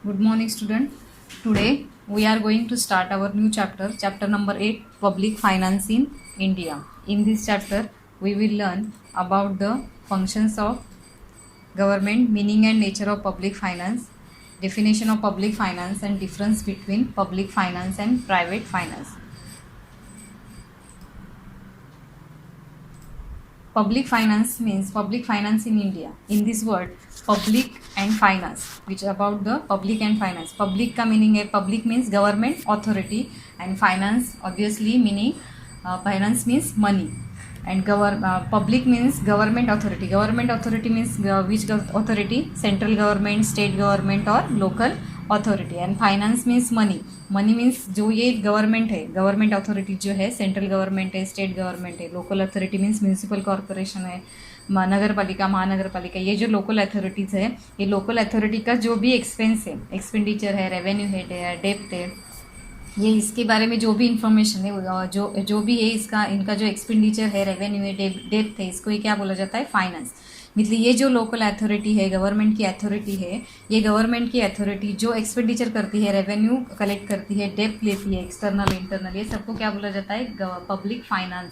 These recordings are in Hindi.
Good morning, student. Today we are going to start our new chapter, chapter number 8, Public Finance in India. In this chapter, we will learn about the functions of government, meaning and nature of public finance, definition of public finance, and difference between public finance and private finance. Public finance means public finance in India. In this word, public and finance, which about the public and finance. Public का meaning है, public means government authority, and finance obviously meaning finance means money, and public means government authority. Government authority means which authority? Central government, state government or local authority. And finance means money. Money means जो ये गवर्नमेंट है, गवर्नमेंट अथॉरिटी जो है, सेंट्रल गवर्नमेंट है, स्टेट गवर्नमेंट है, local authority means municipal corporation है, नगर पालिका, महानगर पालिका, ये जो लोकल अथॉरिटीज़ है, ये लोकल अथॉरिटी का जो भी एक्सपेंस है, एक्सपेंडिचर है, रेवेन्यू है, डेप्ट है, ये इसके बारे में जो भी इंफॉर्मेशन है, जो भी है इसका, इनका जो एक्सपेंडिचर है, रेवेन्यू है, डेप्थ है, इसको ये क्या बोला जाता है? फाइनेंस. मतलब ये जो लोकल अथॉरिटी है, गवर्नमेंट की अथॉरिटी है, ये गवर्नमेंट की अथॉरिटी जो एक्सपेंडिचर करती है, रेवेन्यू कलेक्ट करती है, डेप्थ लेती है, एक्सटर्नल इंटरनल, ये सबको क्या बोला जाता है? Public finance.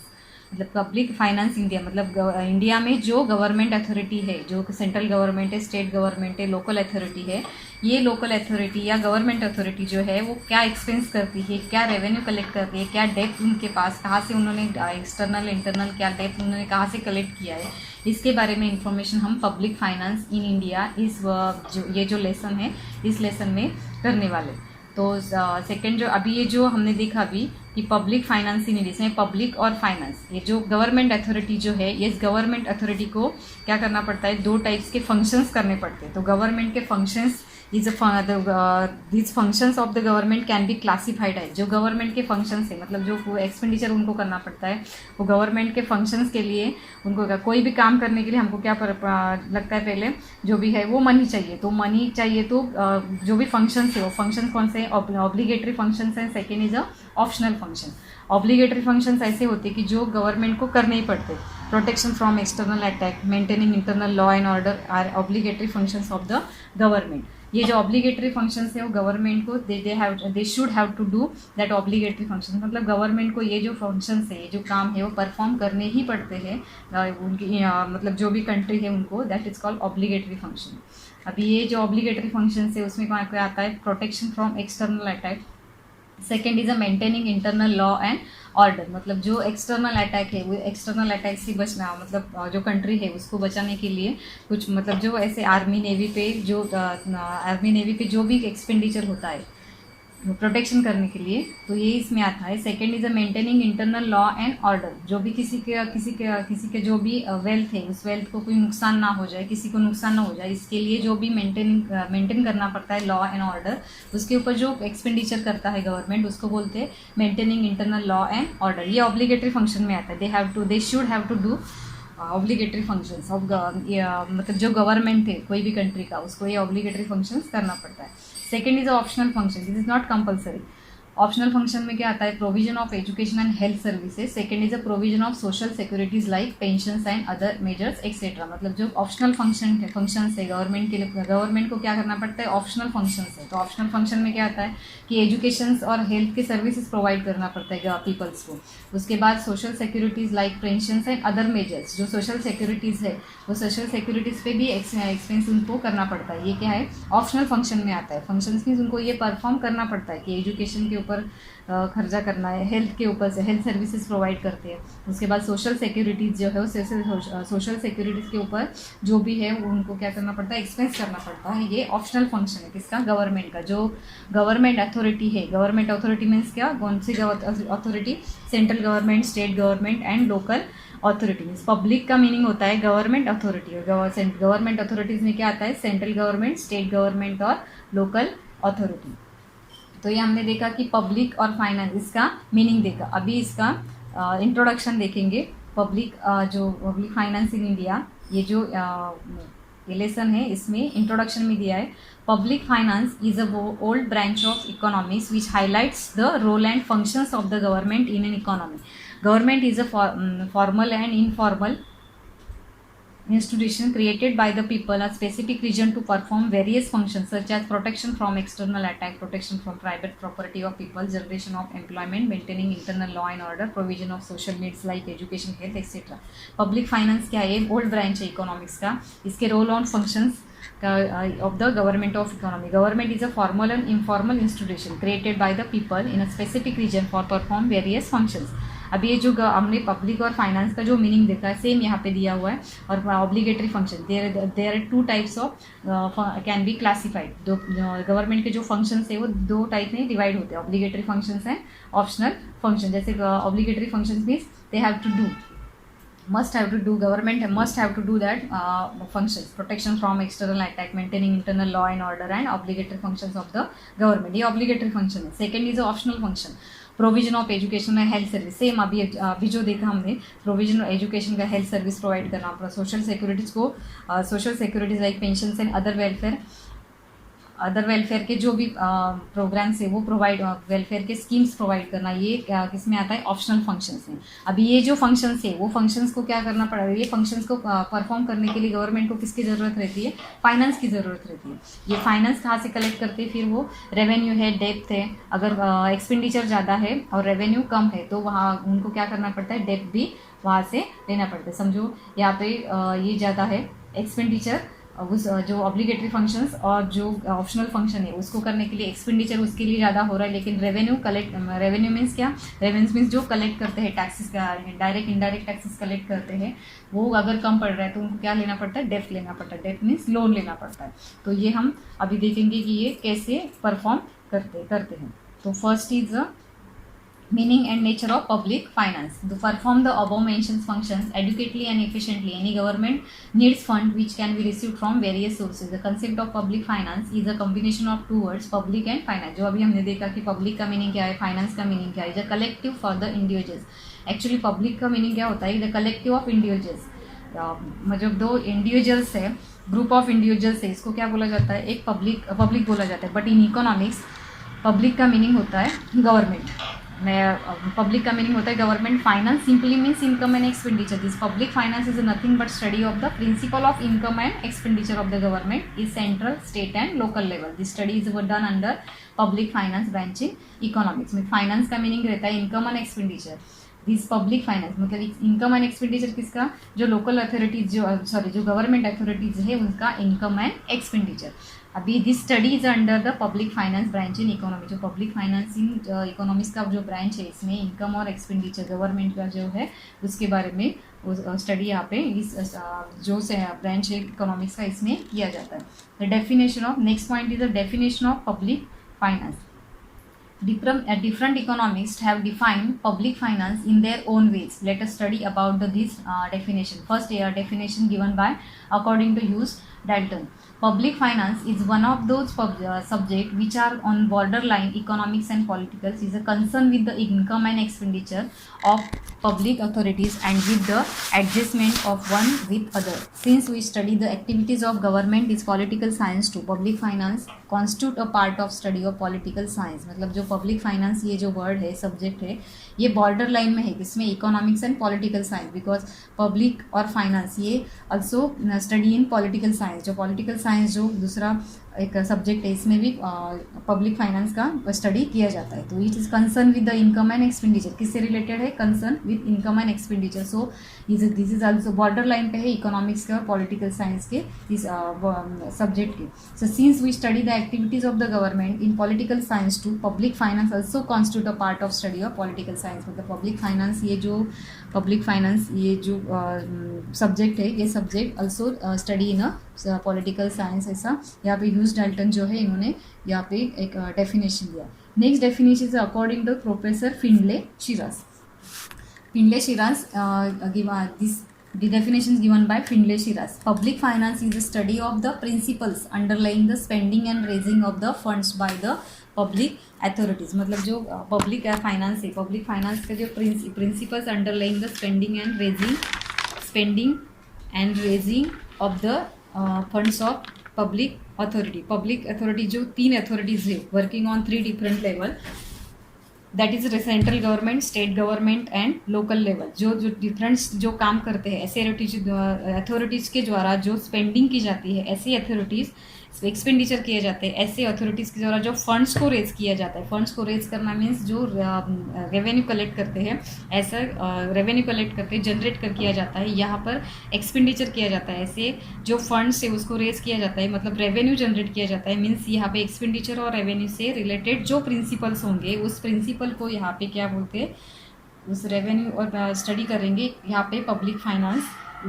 मतलब पब्लिक फाइनेंस इंडिया, मतलब इंडिया में जो गवर्नमेंट अथॉरिटी है, जो सेंट्रल गवर्नमेंट है, स्टेट गवर्नमेंट है, लोकल अथॉरिटी है, ये लोकल अथॉरिटी या गवर्नमेंट अथॉरिटी जो है वो क्या एक्सपेंस करती है, क्या रेवेन्यू कलेक्ट करती है, क्या डेप्थ उनके पास, कहाँ से उन्होंने एक्सटर्नल इंटरनल क्या डेप्थ उन्होंने कहाँ से कलेक्ट किया है, इसके बारे में इंफॉर्मेशन हम पब्लिक फाइनेंस इन इंडिया ये जो लेसन है, इस लेसन में करने वाले. तो सेकंड जो अभी ये जो हमने देखा अभी कि पब्लिक फाइनेंस इन इंडिया, इसमें पब्लिक और फाइनेंस, ये जो गवर्नमेंट अथॉरिटी जो है, ये गवर्नमेंट अथॉरिटी को क्या करना पड़ता है? दो टाइप्स के फंक्शंस करने पड़ते हैं. तो गवर्नमेंट के functions this functions of the government can be classified है. जो गवर्नमेंट के फंक्शंस है, मतलब जो एक्सपेंडिचर उनको करना पड़ता है, वो गवर्नमेंट के फंक्शंस के लिए उनको कोई भी काम करने के लिए हमको क्या लगता है? पहले जो भी है वो मनी चाहिए. तो मनी चाहिए तो जो भी फंक्शंस है, वो फंक्शंस कौन से हैं? ऑब्लिगेटरी फंक्शंस हैं. Second is a optional function. Obligatory functions ऐसे होते कि जो गवर्नमेंट को करने ही पड़ते. Protection from external attack, maintaining internal law and order are obligatory functions of the government. ये जो ऑब्लिगेटरी फंक्शंस है वो गवर्नमेंट को they should have to do that obligatory function. मतलब गवर्नमेंट को ये जो फंक्शंस है, ये जो काम है, वो परफॉर्म करने ही पड़ते हैं उनकी मतलब जो भी कंट्री है उनको. That is called obligatory function. अभी ये जो ऑब्लिगेटरी फंक्शंस है उसमें क्या आता है? Protection from external attack. Second is a maintaining internal law and order. मतलब जो एक्सटर्नल अटैक है, वो एक्सटर्नल अटैक से बचना, मतलब जो कंट्री है उसको बचाने के लिए कुछ, मतलब जो ऐसे आर्मी नेवी पे जो भी एक्सपेंडिचर होता है प्रोटेक्शन करने के लिए, तो ये इसमें आता है. Second is a maintaining internal law and order. जो भी किसी के जो भी वेल्थ है, उस वेल्थ को कोई नुकसान ना हो जाए, किसी को नुकसान ना हो जाए, इसके लिए जो भी मेंटेन करना पड़ता है लॉ एंड ऑर्डर, उसके ऊपर जो एक्सपेंडिचर करता है गवर्नमेंट, उसको बोलते हैं maintaining internal law and order. ये ऑब्लिगेटरी फंक्शन में आता है. They should have to do obligatory functions of मतलब जो गवर्नमेंट है कोई भी कंट्री का, उसको ये ऑब्लिगेटरी फंक्शंस करना पड़ता है. Second is optional function. This is not compulsory. Optional function में क्या आता है? Provision of education and health services. Second is a provision of social securities like pensions and other measures etcetera. मतलब जो ऑप्शनल फंक्शंस है गवर्नमेंट के लिए, गवर्नमेंट को क्या करना पड़ता है? ऑप्शनल फंक्शंस है. तो ऑप्शनल फंक्शन में क्या आता है कि एजुकेशन और हेल्थ के सर्विसेज प्रोवाइड करना पड़ता है पीपल्स को. उसके बाद social securities like pensions and other measures. जो सोशल सिक्योरिटीज़ है, वो सोशल सिक्योरिटीज़ पे भी एक्सपेंस उनको करना पड़ता है. ये क्या है? ऑप्शनल फंक्शन में आता है. फंक्शंस मीन्स उनको ये परफॉर्म करना पड़ता है कि एजुकेशन के ऊपर खर्चा करना है, हेल्थ के ऊपर से हेल्थ सर्विसेज प्रोवाइड करते हैं. उसके बाद सोशल सिक्योरिटीज़ जो है, सोशल सिक्योरिटीज़ के ऊपर जो भी है उनको क्या करना पड़ता है? एक्सपेंस करना पड़ता है. ये ऑप्शनल फंक्शन है किसका? गवर्नमेंट का. जो गवर्नमेंट अथॉरिटी है, गवर्नमेंट अथॉरिटी मीन्स क्या? कौन सी authority? Central government, state government and local authority. Means public का मीनिंग होता है गवर्नमेंट अथॉरिटी. और गवर्नमेंट अथॉरिटीज़ में क्या आता है? सेंट्रल गवर्नमेंट, स्टेट गवर्नमेंट और लोकल अथॉरिटी. तो ये हमने देखा कि पब्लिक और फाइनेंस, इसका मीनिंग देखा. अभी इसका इंट्रोडक्शन देखेंगे. जो पब्लिक फाइनेंस इन इंडिया, ये जो ये लेसन है, इसमें इंट्रोडक्शन में दिया है public finance is a old branch of economics which highlights the role and functions of the government in an economy. Government is a formal and informal institution created by the people, a specific region to perform various functions such as protection from external attack, protection from private property of people, generation of employment, maintaining internal law and order, provision of social needs like education, health, etc. Public finance क्या है? ओल्ड ब्रांच है इकोनॉमिक्स का. इसके roll on functions of the government of economy. Government is a formal and informal institution created by the people in a specific region for perform various functions. अब ये जो हमने पब्लिक और फाइनेंस का जो मीनिंग देखा है सेम यहाँ पे दिया हुआ है. और obligatory function, there are two types of can be classified. दो गवर्नमेंट के जो फंक्शंस है वो दो टाइप में डिवाइड होते हैं. ऑब्लिगेटरी फंक्शंस हैं, ऑप्शनल फंक्शन. जैसे obligatory functions means they have to do, must have to do, government must have to do that functions, protection from external attack, maintaining internal law and order, and obligatory functions of the government. ये obligatory function है. second is optional function, provision of education and health service. Same अभी जो देखा हमने, प्रोविजन एजुकेशन का हेल्थ सर्विस प्रोवाइड करना, सोशल सिक्योरिटीज़ को, social securities like pension and other welfare के जो भी प्रोग्राम्स है वो प्रोवाइड, वेलफेयर के स्कीम्स प्रोवाइड करना, ये किस में आता है? ऑप्शनल फंक्शंस हैं. अभी ये जो फंक्शंस है वो फंक्शंस को क्या करना पड़ेगा? ये फंक्शंस को परफॉर्म करने के लिए गवर्नमेंट को किसकी ज़रूरत रहती है? फाइनेंस की ज़रूरत रहती है. ये फाइनेंस कहाँ से कलेक्ट करते हैं? फिर वो रेवेन्यू है, डेप्थ है. अगर एक्सपेंडिचर ज़्यादा है और रेवेन्यू कम है तो वहाँ उनको क्या करना पड़ता है? डेप्थ भी वहाँ से लेना पड़ता है. समझो यहाँ पे ये ज़्यादा है एक्सपेंडिचर, उस जो ऑब्लिगेटरी फंक्शंस और जो ऑप्शनल फंक्शन है उसको करने के लिए एक्सपेंडिचर उसके लिए ज़्यादा हो रहा है, लेकिन रेवेन्यू मीन्स क्या? रेवेन्यू मीन्स जो कलेक्ट करते हैं टैक्सेस का, डायरेक्ट इनडायरेक्ट टैक्सेस कलेक्ट करते हैं, वो अगर कम पड़ रहा है तो उनको क्या लेना पड़ता है? डेप्थ लेना पड़ता है. डेप्थ मीन्स लोन लेना पड़ता है. तो ये हम अभी देखेंगे कि ये कैसे परफॉर्म करते हैं. तो first is meaning and nature of public finance. To perform the above mentioned functions adequately and efficiently, any government needs fund which can be received from various sources. The concept of public finance is a combination of two words, public and finance. जो अभी हमने देखा कि public का meaning क्या है, finance का meaning क्या है. is a collective for the individuals. Actually public का meaning क्या होता है? the collective of individuals. मतलब दो इंडिविजुअल्स है, ग्रुप ऑफ इंडिविजुअल्स है, इसको क्या बोला जाता है? एक पब्लिक बोला जाता है. बट इन इकोनॉमिक्स पब्लिक का मीनिंग होता है गवर्नमेंट. पब्लिक का मीनिंग होता है government. Finance simply means income and expenditure. This public finance is nothing but study of the principle of income and expenditure of the government is central, state and local level. This study is done under public finance branch in economics. में फाइनेंस का मीनिंग रहता है income and expenditure. This public finance मतलब इनकम एंड एक्सपेंडिचर किसका? जो लोकल अथॉरिटीज, जो गवर्नमेंट अथॉरिटीज है उनका इनकम एंड एक्सपेंडिचर. अभी this study is under the public finance branch in economy. जो पब्लिक फाइनेंस इन इकोनॉमिक्स का जो ब्रांच है इसमें इनकम और एक्सपेंडिचर गवर्नमेंट का जो है उसके बारे में स्टडी यहाँ पे इस जो से ब्रांच है इकोनॉमिक्स का इसमें किया जाता है. The definition of, next point is the definition of public finance. Different economists have defined public finance in their own ways. Let us study about this definition. First, definition given by according to Hughes Dalton. Public finance is one of those subjects which are on borderline economics and political. Is a concern with the income and expenditure of public authorities and with the adjustment of one with other. Since we study the activities of government is political science too, public finance constitute a part of study of political science. मतलब जो public finance ये जो word है, subject है, ये बॉर्डर लाइन में है किसमें? Economics and political science. Because public और फाइनेंस ये ऑल्सो स्टडी इन पॉलिटिकल साइंस. जो पॉलिटिकल साइंस जो दूसरा एक सब्जेक्ट है इसमें भी पब्लिक फाइनेंस का स्टडी किया जाता है. तो it is concern with the income and expenditure. किससे रिलेटेड है? Concern with income and expenditure. So this is also border line पे है इकोनॉमिक्स के और पॉलिटिकल साइंस के इस सब्जेक्ट के. So since we study the activities of the government in political science too, public finance also constitute a part of study of political science. मतलब पब्लिक फाइनेंस ये जो सब्जेक्ट है ये subject also study in a political science. ऐसा यहाँ पे ह्यूज डाल्टन जो है इन्होंने यहाँ पे एक डेफिनेशन दिया. Next definition is according to professor Findlay Shirras. The definition is given by Findlay Shiras. Public finance is the study of the principles underlying the spending and raising of the funds by the public authorities. मतलब जो पब्लिक फाइनेंस है, पब्लिक फाइनेंस के जो principles underlying the spending and raising of the funds of public authority. Public authority जो 3 अथॉरिटीज़ है working on 3 different level. That is central government, state government and local level, जो जो डिफरेंट जो काम करते हैं ऐसे अथॉरिटीज़ के द्वारा जो स्पेंडिंग की जाती है, ऐसी अथॉरिटीज़ एक्सपेंडिचर किए जाते हैं, ऐसे अथॉरिटीज़ के द्वारा जो फंड्स को रेज किया जाता है। फंड्स को रेज करना मीन्स जो रेवेन्यू कलेक्ट करते हैं, ऐसा रेवेन्यू कलेक्ट करके जनरेट कर किया जाता है, यहाँ पर एक्सपेंडिचर किया जाता है। ऐसे जो फंड्स है उसको रेज किया जाता है, मतलब रेवेन्यू जनरेट किया जाता है। मीन्स यहाँ पे एक्सपेंडिचर और रेवेन्यू से रिलेटेड जो प्रिंसिपल्स होंगे उस प्रिंसिपल को यहाँ पे क्या बोलते हैं, उस रेवेन्यू और स्टडी करेंगे यहाँ पे पब्लिक फाइनेंस,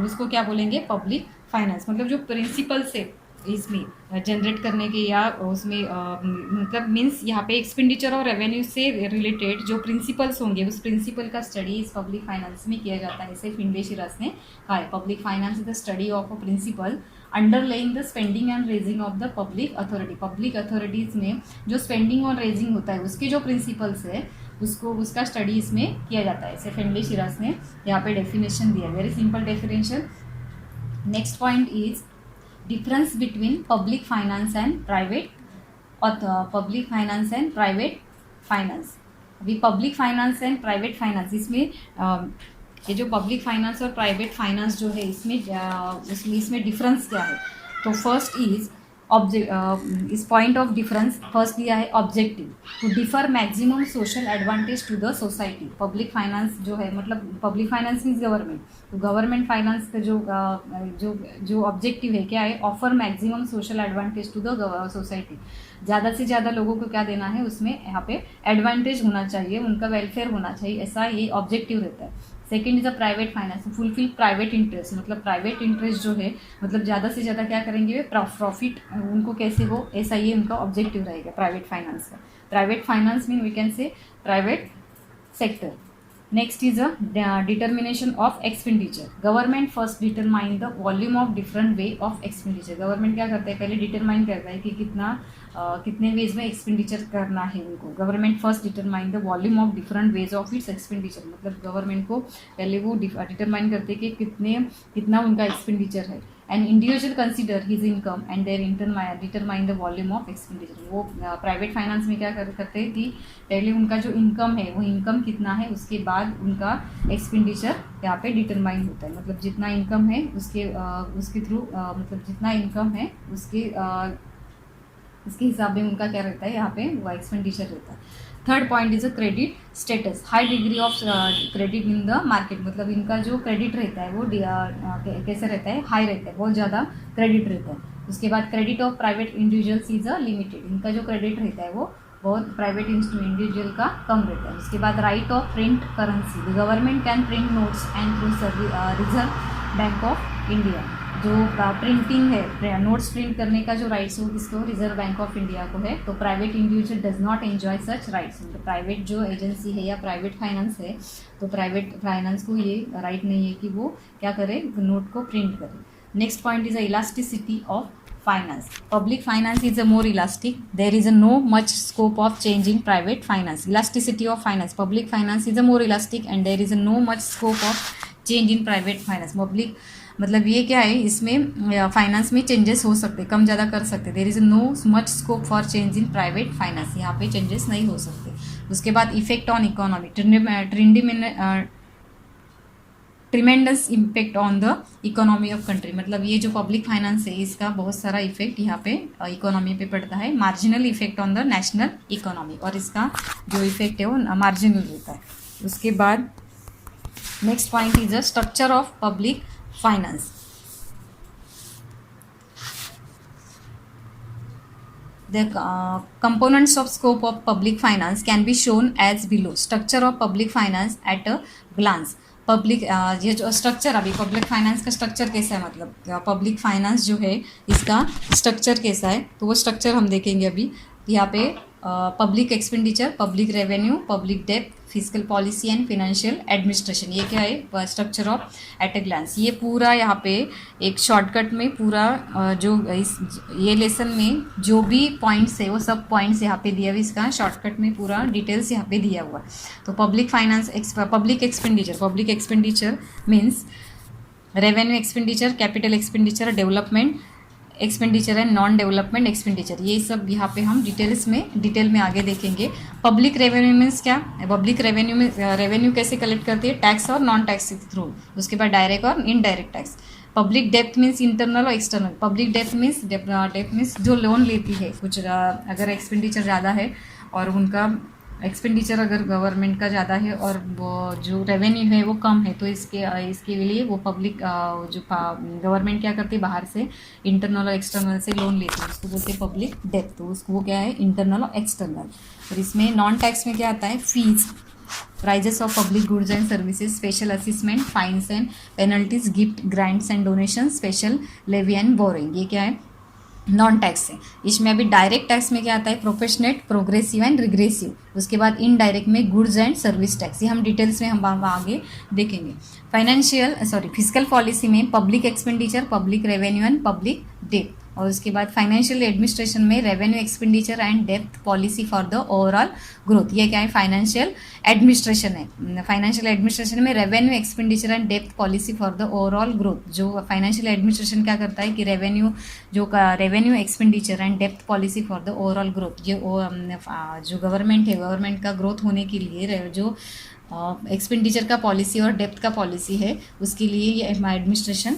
उसको क्या बोलेंगे, पब्लिक फाइनेंस। मतलब जो प्रिंसिपल्स है इसमें जनरेट करने के या उसमें मतलब मीन्स यहाँ पे एक्सपेंडिचर और रेवेन्यू से रिलेटेड जो प्रिंसिपल्स होंगे उस प्रिंसिपल का स्टडी इस पब्लिक फाइनेंस में किया जाता है। इसे फिंडे शिरास ने कहा है, public finance is the study of a principle underlying the spending and raising of the public authority. Public authorities में जो स्पेंडिंग और रेजिंग होता है उसके जो प्रिंसिपल्स है उसका स्टडी इसमें किया जाता है। इसे फिंडे शिरास ने यहाँ पे डेफिनेशन दिया, very simple definition. Next point is difference between public finance and private public finance and private finance। अभी public finance and private finance इसमें ये जो public finance और private finance जो है इसमें difference क्या है। तो फर्स्ट इज इस पॉइंट ऑफ डिफरेंस फर्स्ट दिया है objective, to differ maximum social advantage to the society. Public finance जो है मतलब पब्लिक फाइनेंस मीन्स गवर्नमेंट, तो गवर्नमेंट फाइनेंस का जो ऑब्जेक्टिव है क्या है, offer maximum social advantage to the society. ज़्यादा से ज़्यादा लोगों को क्या देना है, उसमें यहाँ पे एडवांटेज होना चाहिए, उनका वेलफेयर होना चाहिए, ऐसा ये ऑब्जेक्टिव रहता है। Second is a private finance, fulfil private interest, मतलब प्राइवेट इंटरेस्ट जो है मतलब ज़्यादा से ज़्यादा क्या करेंगे वे, प्रॉफिट उनको कैसे हो, ऐसा ये उनका ऑब्जेक्टिव रहेगा प्राइवेट फाइनेंस का। Private finance mean we can say private sector. Next is a determination of expenditure. Government first determine the volume of different way of expenditure. Government क्या करता है, पहले डिटरमाइन करता है कि कितने वेज में एक्सपेंडिचर करना है उनको। Government first determine the volume of different ways of its expenditure, मतलब गवर्नमेंट को पहले वो डिटरमाइन करते हैं कि कितना उनका एक्सपेंडिचर है। And individual consider his income and there determine the volume of expenditure. वो प्राइवेट फाइनेंस में क्या करते हैं कि पहले उनका जो इनकम है वो इनकम कितना है, उसके बाद उनका एक्सपेंडिचर यहाँ पे डिटरमाइन होता है। मतलब जितना इनकम है उसके थ्रू मतलब जितना इनकम है उसके हिसाब में उनका क्या रहता है, यहाँ पे वो एक्सपेंडिचर रहता है। Third point is a credit status, high degree of credit in the market, मतलब इनका जो क्रेडिट रहता है वो कैसे रहता है, हाई रहता है, बहुत ज़्यादा क्रेडिट रहता है। उसके बाद credit of private individuals is a limited, इनका जो क्रेडिट रहता है वो बहुत प्राइवेट इंडिविजुअल का कम रहता है। उसके बाद right of print currency, the government can print notes and through reserve bank of India. जो प्रिंटिंग है, नोट्स प्रिंट करने का जो राइट्स हो किसको, रिजर्व बैंक ऑफ इंडिया को है। तो private individual does not enjoy such rights, मतलब प्राइवेट जो एजेंसी है या प्राइवेट फाइनेंस है तो प्राइवेट फाइनेंस को ये राइट नहीं है कि वो क्या करे, नोट को प्रिंट करे। Next point is a elasticity of finance. Public finance is a more elastic. There is a no much scope of change in private finance. Elasticity of finance. Public finance is a more elastic and there is a no much scope of change in private finance. Public मतलब ये क्या है, इसमें फाइनेंस में चेंजेस हो सकते, कम ज़्यादा कर सकते। There is no much scope for change in private finance, यहाँ पे चेंजेस नहीं हो सकते। उसके बाद effect on economy, tremendous impact on the economy of country, मतलब ये जो पब्लिक फाइनेंस है इसका बहुत सारा इफेक्ट यहाँ पे इकोनॉमी पे पड़ता है। Marginal effect on the national economy, और इसका जो इफेक्ट है वो मार्जिनल रहता है। उसके बाद next point is the structure of public finance. The components of scope of public finance can be shown as below. Structure of public finance at a glance. Public ये जो स्ट्रक्चर, अभी पब्लिक फाइनेंस का स्ट्रक्चर कैसा है, मतलब पब्लिक फाइनेंस जो है इसका स्ट्रक्चर कैसा है, तो वो स्ट्रक्चर हम देखेंगे अभी। यहाँ पे public expenditure, public revenue, public डेप्थ, fiscal policy and financial administration, ये क्या है structure of at a glance. ये पूरा यहाँ पे एक शॉर्टकट में पूरा जो ये लेसन में जो भी पॉइंट्स है वो सब पॉइंट्स यहाँ पे दिया हुआ, इसका शॉर्टकट में पूरा डिटेल्स यहाँ पे दिया हुआ। तो public finance, public expenditure means revenue expenditure, capital expenditure, development expenditure and non development expenditure, ये सब यहाँ पे हम डिटेल में आगे देखेंगे। पब्लिक रेवेन्यू मीन्स क्या? पब्लिक रेवेन्यू में रेवेन्यू कैसे कलेक्ट करती है? टैक्स और नॉन टैक्स के थ्रू। उसके बाद डायरेक्ट और indirect tax. Public depth means internal और एक्सटर्नल। पब्लिक डेप्थ मीन्स जो लोन लेती है, कुछ अगर एक्सपेंडिचर ज़्यादा है और उनका एक्सपेंडिचर अगर गवर्नमेंट का ज़्यादा है और वो जो रेवेन्यू है वो कम है, तो इसके लिए वो पब्लिक जो गवर्नमेंट क्या करती है, बाहर से इंटरनल और एक्सटर्नल से लोन लेती है, उसको बोलते हैं पब्लिक डेप्थ। तो उसको वो क्या है, इंटरनल और एक्सटर्नल। और इसमें नॉन टैक्स में क्या आता है? Fees, prices of public goods and services, special assessment, fines and penalties, gift, grants and donation, special levy and borrowing, ये क्या है? नॉन टैक्स है। इसमें अभी डायरेक्ट टैक्स में क्या आता है? प्रोफेशनेट, प्रोग्रेसिव एंड रिग्रेसिव। उसके बाद इनडायरेक्ट में गुड्स एंड सर्विस टैक्स, ये हम डिटेल्स में हम आगे देखेंगे। फिजिकल पॉलिसी में public expenditure, public revenue and public depth. और उसके बाद फाइनेंशियल एडमिनिस्ट्रेशन में revenue expenditure and depth policy for the overall growth, ये क्या है? फाइनेंशियल एडमिनिस्ट्रेशन है। फाइनेंशियल एडमिनिस्ट्रेशन में revenue expenditure and depth policy for the overall growth. जो फाइनेंशियल एडमिनिस्ट्रेशन क्या करता है कि revenue expenditure and depth policy for the overall growth, ये जो गवर्नमेंट है, गवर्नमेंट का ग्रोथ होने के लिए जो एक्सपेंडिचर का पॉलिसी और डेप्थ का पॉलिसी है, उसके लिए ये एडमिनिस्ट्रेशन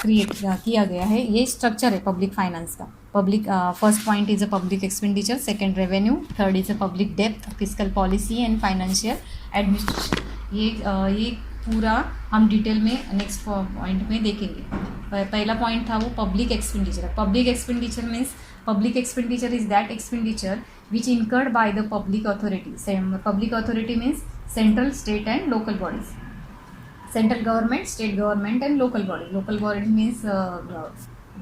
क्रिएट किया गया है। ये स्ट्रक्चर है पब्लिक फाइनेंस का। Public first point is a public expenditure, second revenue, third is a public डेप्थ, fiscal policy and financial administration. ये पूरा हम डिटेल में नेक्स्ट पॉइंट में देखेंगे। पहला पॉइंट था वो public expenditure. Public expenditure means public expenditure is that expenditure which incurred by the public authority. Public authority means central, state and local bodies. Central government, state government and local body. Local body means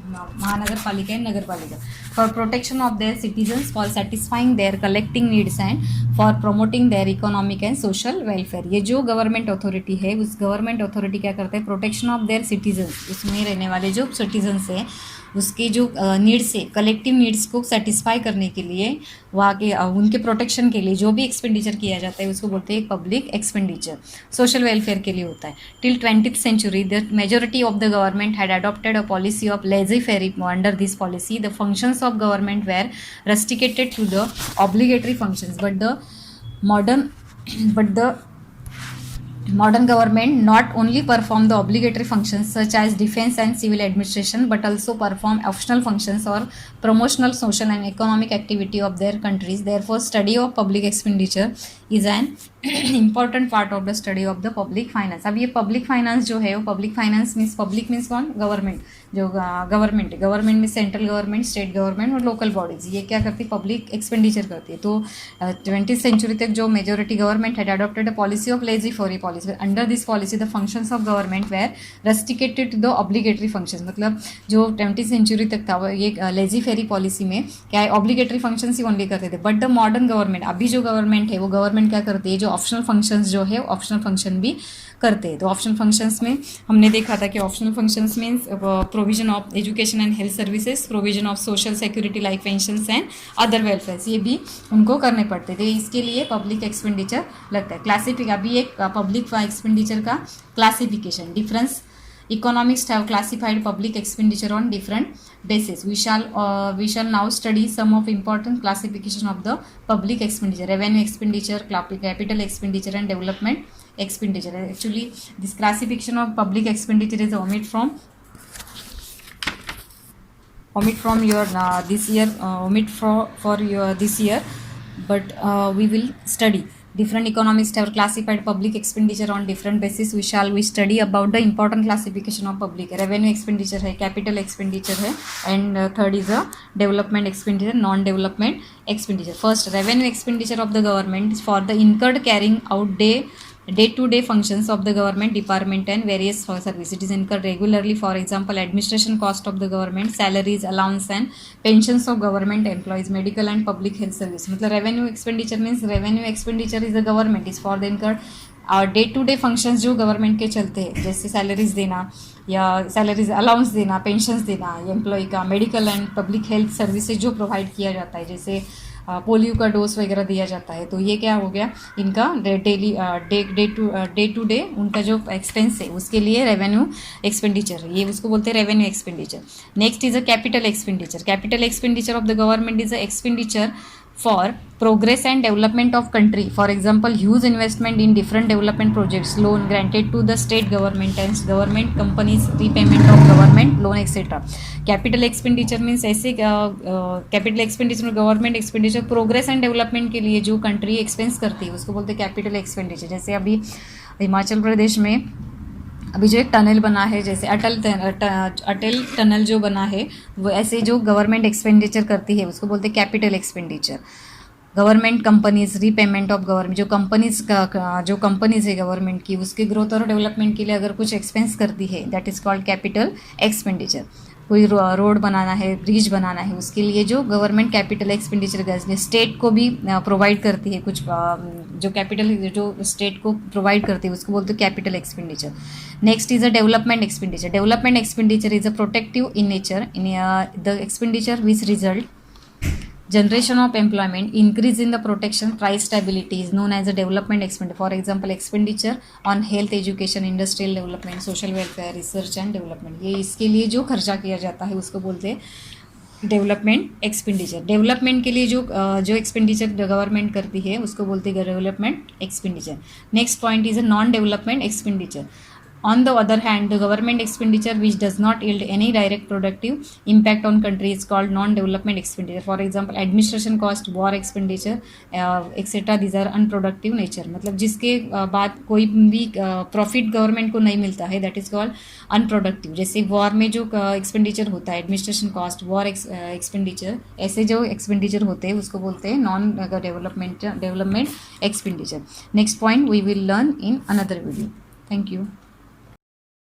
महानगर पालिका and नगर पालिका. For protection of their citizens, for satisfying their collecting needs and for promoting their economic and social welfare. ये जो गवर्नमेंट अथॉरिटी है, उस गवर्नमेंट अथॉरिटी क्या करते हैं? प्रोटेक्शन ऑफ देयर सिटीजन्स, उसमें रहने वाले जो सिटीजन्स हैं उसके जो नीड्स है, कलेक्टिव नीड्स को सेटिस्फाई करने के लिए, वहाँ के उनके प्रोटेक्शन के लिए जो भी एक्सपेंडिचर किया जाता है उसको बोलते हैं पब्लिक एक्सपेंडिचर। सोशल वेलफेयर के लिए होता है। Till 20th century the majority of the government had adopted a policy of laissez-faire. Under this policy the functions of government were restricted to the obligatory functions, but the modern government not only perform the obligatory functions such as defense and civil administration, but also perform optional functions or promotional social and economic activity of their countries. Therefore, study of public expenditure is an important part of the study of the public finance. अब ये public finance जो है वो public finance means public means कौन? गवर्नमेंट। जो गवर्नमेंट में सेंट्रल गवर्नमेंट, स्टेट गवर्नमेंट और लोकल बॉडीज, ये क्या करती है? पब्लिक एक्सपेंडिचर करती है। तो 20th century तक जो majority government had adopted a policy of laissez-faire policy. Under this policy the functions of government were restricted to the obligatory functions. मतलब जो 20th century तक था वो ये laissez-faire पॉलिसी में क्या है? ऑब्लिगेटरी फंक्शंस ही ओनली करते थे। बट द मॉडर्न गवर्नमेंट, अभी जो गवर्नमेंट है वो गवर्नमेंट क्या करती है? जो ऑप्शनल फंक्शंस जो है ऑप्शनल फंक्शन भी करते हैं। तो ऑप्शनल फंक्शंस में हमने देखा था कि optional functions means provision of education and health services, provision of social security like pensions and other welfares, ये भी उनको करने पड़ते थे। इसके लिए पब्लिक एक्सपेंडिचर लगता है। अभी एक पब्लिक एक्सपेंडिचर का classification, difference economists have classified public expenditure on different basis. We shall now study some of important classification of the public expenditure: revenue expenditure, capital expenditure and development expenditure. Actually this classification of public expenditure is omit from your this year, but we will study. Different economists have classified public expenditure on different basis. We study about the important classification of public. Revenue expenditure है, capital expenditure है, and third is a development expenditure, non-development expenditure. First, revenue expenditure of the government is for the incurred carrying out day-to-day functions of the government department and various services. It is incurred regularly. For example, administration cost of the government, salaries, allowance and pensions of government employees, medical and public health service. मतलब revenue expenditure means revenue expenditure is the government is for the incurred day-to-day functions जो गवर्नमेंट के चलते हैं, जैसे सैलरीज देना या सैलरीज अलाउंस देना, पेंशंस देना एम्प्लॉय का, medical and public health services जो प्रोवाइड किया जाता है, जैसे पोलियो का डोज वगैरह दिया जाता है, तो ये क्या हो गया, इनका डेली डे टू डे उनका जो एक्सपेंस है उसके लिए रेवेन्यू एक्सपेंडिचर, ये उसको बोलते हैं revenue expenditure. Next is a capital expenditure. Capital expenditure of the government is a expenditure for progress and development of country. For example, huge investment in different development projects, loan granted to the state government and government companies, repayment of government loan, etc. Capital expenditure means ऐसे capital expenditure government expenditure progress and development के लिए जो कंट्री एक्सपेंस करती है उसको बोलते हैं कैपिटल एक्सपेंडिचर. जैसे अभी हिमाचल प्रदेश में अभी जो एक टनल बना है, जैसे अटल टनल जो बना है, वो ऐसे जो गवर्नमेंट एक्सपेंडिचर करती है उसको बोलते हैं capital expenditure. Government companies, repayment of government, जो कंपनीज है गवर्नमेंट की उसके ग्रोथ और डेवलपमेंट के लिए अगर कुछ एक्सपेंस करती है, that is called capital expenditure. कोई रोड बनाना है, ब्रिज बनाना है, उसके लिए जो गवर्नमेंट कैपिटल एक्सपेंडिचर करती, स्टेट को भी प्रोवाइड करती है कुछ, जो कैपिटल जो स्टेट को प्रोवाइड करती है उसको बोलते हैं capital expenditure. Next is a development expenditure. Development expenditure is a protective in nature, in the expenditure which result generation of employment, increase in the protection, price stability is known as a development expenditure. For example, expenditure on health, education, industrial development, social welfare, research and development, ये इसके लिए जो खर्चा किया जाता है उसको बोलते हैं डेवलपमेंट एक्सपेंडिचर. डेवलपमेंट के लिए जो एक्सपेंडिचर गवर्नमेंट करती है उसको बोलते हैं development expenditure. Next point is a non development expenditure. On the other hand, the government expenditure which does not yield any direct productive impact on country is called non-development expenditure. For example, administration cost, war expenditure, etc. These are unproductive nature. मतलब जिसके बाद कोई भी प्रॉफिट गवर्नमेंट को नहीं मिलता है, दैट इज कॉल्ड अनप्रोडक्टिव. जैसे वॉर में जो एक्सपेंडिचर होता है, एडमिनिस्ट्रेशन कॉस्ट, वॉर एक्सपेंडिचर, ऐसे जो एक्सपेंडिचर होते हैं उसको बोलते हैं non development expenditure. Next point we will learn in another video. Thank you.